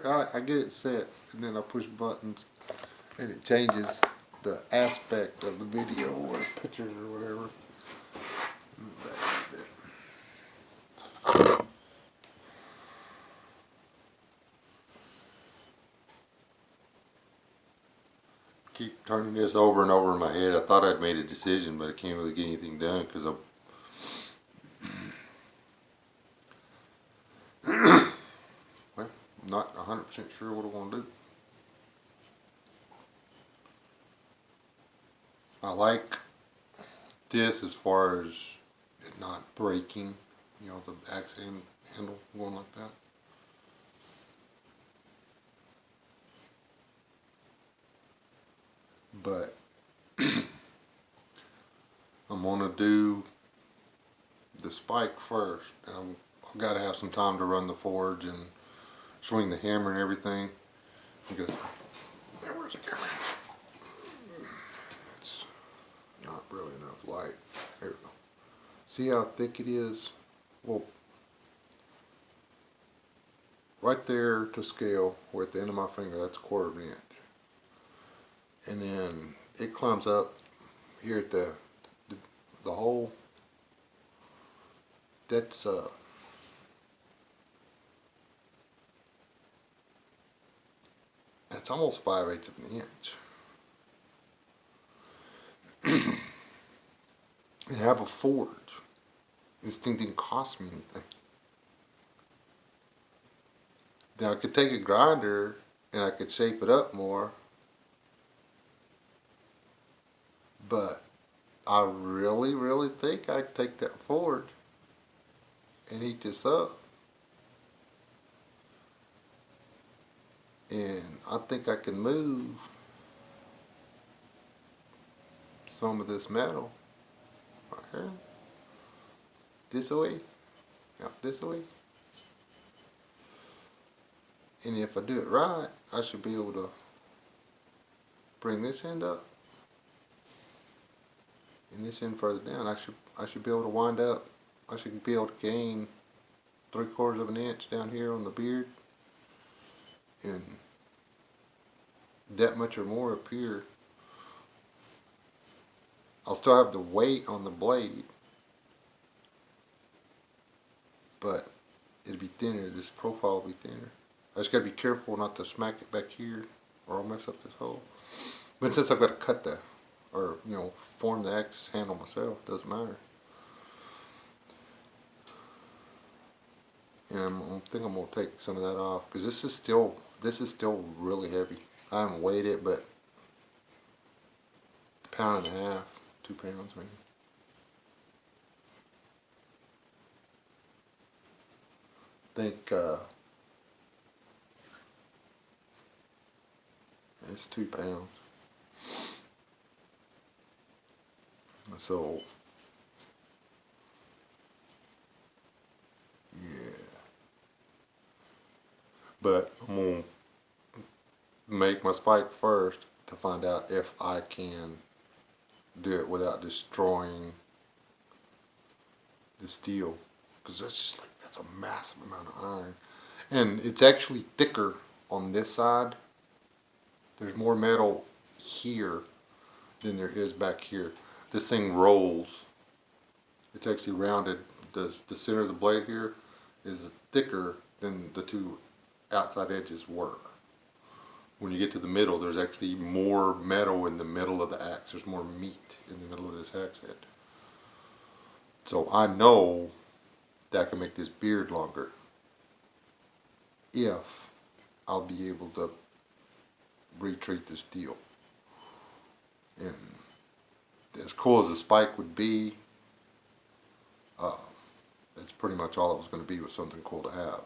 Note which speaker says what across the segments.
Speaker 1: I get it set, and then I push buttons, and it changes the aspect of the video or pictures or whatever. That's it. Keep turning this over and over in my head. I thought I'd made a decision, but I can't really get anything done because I'm well, not 100% sure what I want to do. I like this as far as it not breaking, you know, the axe handle going like that. But I'm gonna do the spike first. I've got to have some time to run the forge and swing the hammer and everything. Because where's the camera? It's not really enough light. There we go. See how thick it is? Well, right there to scale, or at the end of my finger, that's a 1/4 inch. And then it climbs up here at the hole. That's that's almost 5/8 of an inch. And have a forge. This thing didn't cost me anything. Now I could take a grinder and I could shape it up more, but I really think I could take that forge and heat this up, and I think I can move some of this metal right here this way, out this way, and if I do it right, I should be able to bring this end up and this end further down. I should be able to wind up. I should be able to gain 3/4 of an inch down here on the beard, and that much or more up here. I'll still have the weight on the blade, but it'll be thinner. This profile will be thinner. I just gotta be careful not to smack it back here, or I'll mess up this hole. But since I've got to cut the, or you know, form the axe handle myself, doesn't matter. And I think I'm gonna take some of that off because this is still really heavy. I haven't weighed it, but a pound and a half, 2 pounds maybe. I think it's 2 pounds. So yeah, but I'm gonna make my spike first to find out if I can do it without destroying the steel, because that's just like, that's a massive amount of iron, and it's actually thicker on this side. There's more metal here than there is back here. This thing rolls. It's actually rounded. The center of the blade here is thicker than the 2 outside edges were. When you get to the middle, there's actually more metal in the middle of the axe. There's more meat in the middle of this axe head. So I know that I can make this beard longer if I'll be able to retreat the steel. And as cool as the spike would be, that's pretty much all it was going to be, was something cool to have.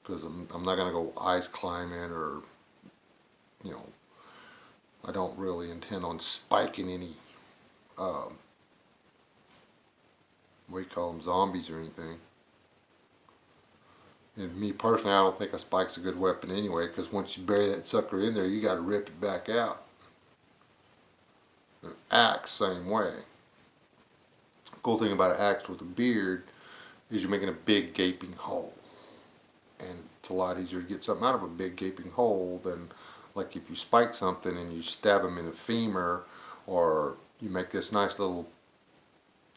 Speaker 1: Because I'm not going to go ice climbing, or, you know, I don't really intend on spiking any, what do you call them, zombies or anything. And me personally, I don't think a spike's a good weapon anyway, because once you bury that sucker in there, you got to rip it back out. An axe, same way. Cool thing about an axe with a beard is you're making a big gaping hole, and It's a lot easier to get something out of a big gaping hole than like if you spike something and you stab them in the femur, or you make this nice little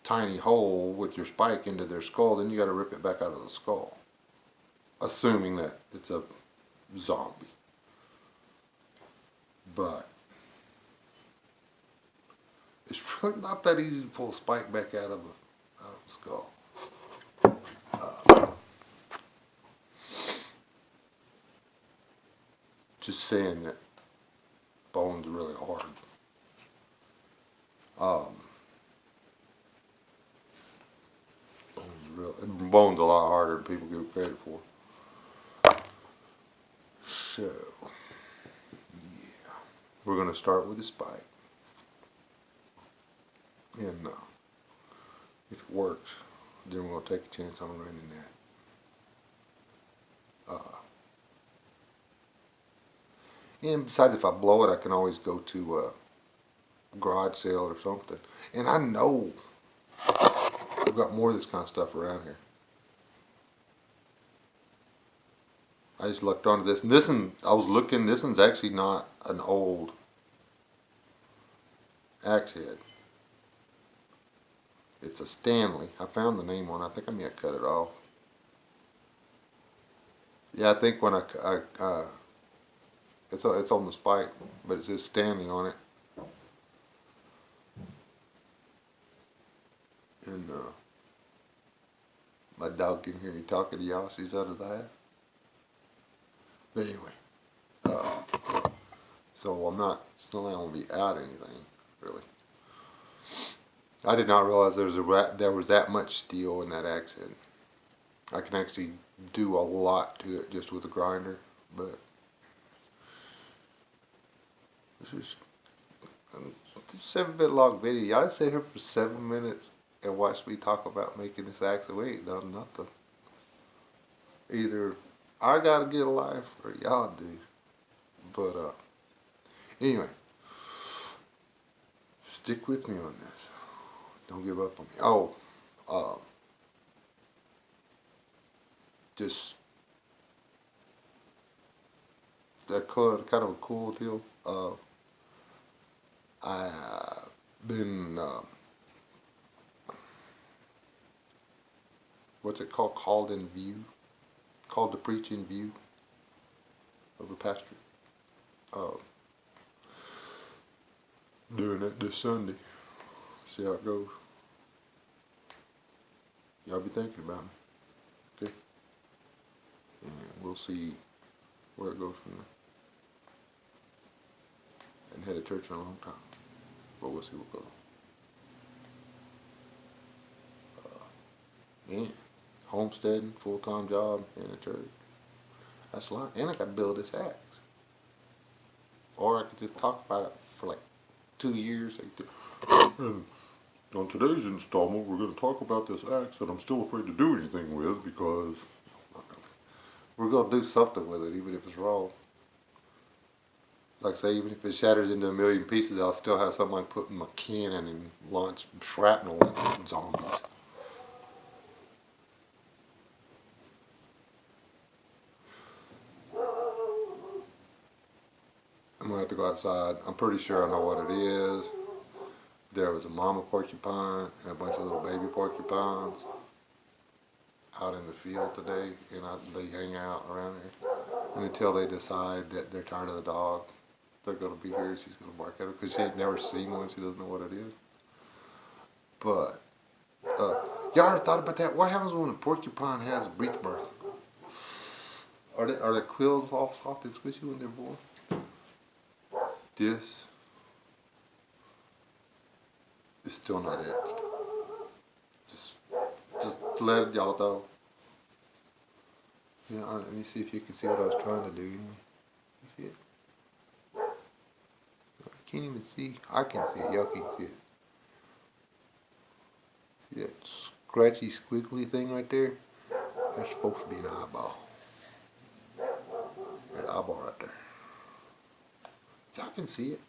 Speaker 1: tiny hole with your spike into their skull, then you got to rip it back out of the skull, assuming that it's a zombie. But it's really not that easy to pull a spike back out of a skull. Just saying that bone's really hard. Bone's a lot harder than people give credit for. So, yeah, we're going to start with the spike. And if it works, then we're going to take a chance on running that. And besides, if I blow it, I can always go to a garage sale or something. And I know I've got more of this kind of stuff around here. I just looked onto this, and I was looking, this one's actually not an old axe head. It's a Stanley. I found the name on it. I think I may have cut it off. Yeah, I think when it's on the spike, but it says Stanley on it. And my dog can hear me talking to y'all. She's out of that. But anyway, so I'm not still not going to be out anything really. I did not realize there was that much steel in that axe head. I can actually do a lot to it just with a grinder, but this is a 7-minute long video. Y'all sit here for 7 minutes and watch me talk about making this axe, and we ain't done nothing. Either I gotta get a life or y'all do. But anyway, stick with me on this. Don't give up on me. Oh, just that kind of a cool deal. I've been what's it called? Called to preach in view of a pastor. Doing it this Sunday. See how it goes. Y'all be thinking about me. Okay? And we'll see where it goes from there. I hadn't had a church in a long time. But we'll see what goes. Yeah. Homesteading, full-time job, and a church. That's a lot. And I got to build this axe. Or I could just talk about it for like 2 years. And on today's installment, we're going to talk about this axe that I'm still afraid to do anything with because we're going to do something with it, even if it's wrong. Like I say, even if it shatters into a million pieces, I'll still have something I put in my cannon and launch shrapnel at zombies. I'm going to have to go outside. I'm pretty sure I know what it is. There was a mama porcupine and a bunch of little baby porcupines out in the field today, and they hang out around here. And until they decide that they're tired of the dog, they're going to be here. She's going to bark at her because she ain't never seen one. She doesn't know what it is. But y'all ever thought about that? What happens when a porcupine has a breech birth? Are the quills all soft and squishy when they're born? This is still not etched. Just let y'all know. You know, let me see if you can see what I was trying to do. You see it? I can't even see. I can see it. Y'all can't see it. See that scratchy, squiggly thing right there? That's supposed to be an eyeball. That eyeball right there. I can see it.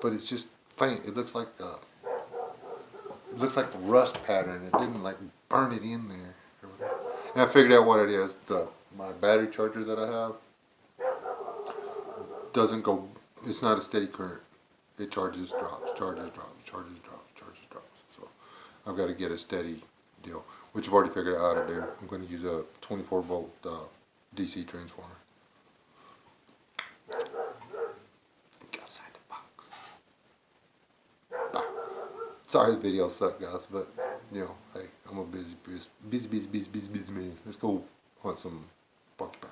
Speaker 1: But it's just faint. It looks like it looks like the rust pattern. It didn't like burn it in there. And I figured out what it is. My battery charger that I have doesn't go, it's not a steady current. It charges, drops, charges, drops, charges, drops, charges, drops. So I've got to get a steady deal, which I've already figured out how to do. I'm going to use a 24 volt DC transformer. Outside the box. Bye. Sorry the video sucked, guys, but you know, hey, I'm a busy man. Let's go hunt some porcupine.